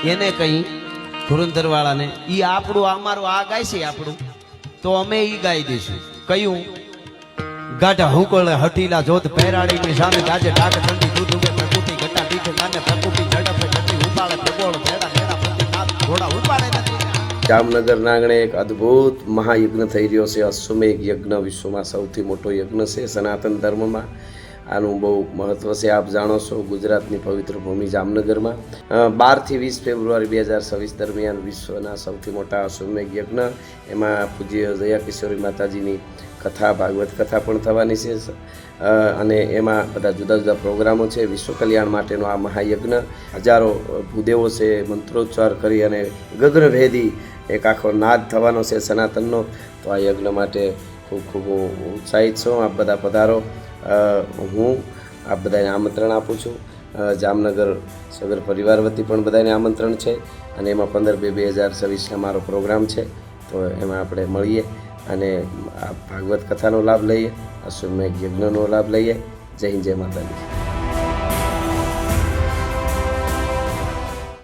એને કહી ધુરંધરવાળાને ઈ આપણું અમારું આ ગાય છે આપણું તો અમે ઈ ગાઈ દઈશું. કયું? ગાઢા હુકળ હઠીલા જોત પહેરાડીની સામે ગાજે ડાક ઠંડી દૂધ ઉગે પ્રકૃતિ ઘટા દીઠે કાને પ્રકૃતિ ઝડપે ઘટી ઉપાડે પ્રગોળ ભેડા ભેડા પ્રતિ નાથ ઘોડા ઉપાડે નથી. જામનગર નાંગણે એક અદ્ભુત મહાયજ્ઞ થઈ રહ્યો છે. અશ્વમેઘ યજ્ઞ વિશ્વમાં સૌથી મોટો યજ્ઞ છે સનાતન ધર્મમાં. આનું બહુ મહત્વ છે, આપ જાણો છો. ગુજરાતની પવિત્ર ભૂમિ જામનગરમાં 12 થી 20 ફેબ્રુઆરી 2026 દરમિયાન વિશ્વના સૌથી મોટા અશ્વમેઘ યજ્ઞ, એમાં પૂજ્ય દયા કિશોરી માતાજીની કથા, ભાગવત કથા પણ થવાની છે. અને એમાં બધા જુદા જુદા પ્રોગ્રામો છે. વિશ્વ કલ્યાણ માટેનો આ મહાયજ્ઞ, હજારો ભૂદેવો છે મંત્રોચ્ચાર કરી અને ગગનભેદી એક આખો નાદ થવાનો છે સનાતનનો. તો આ યજ્ઞ માટે ખૂબ ખૂબ ઉત્સાહિત છું. આપ બધા પધારો. હું આપ બધાને આમંત્રણ આપું છું. જામનગર સગર પરિવાર વતી પણ બધાને આમંત્રણ છે. અને એમાં 15/2/2026 મારો પ્રોગ્રામ છે. તો એમાં આપણે મળીએ અને આ ભાગવત કથાનો લાભ લઈએ, અશ્વમેઘ યજ્ઞનો લાભ લઈએ. જય હિન્દ, જય માતાજી.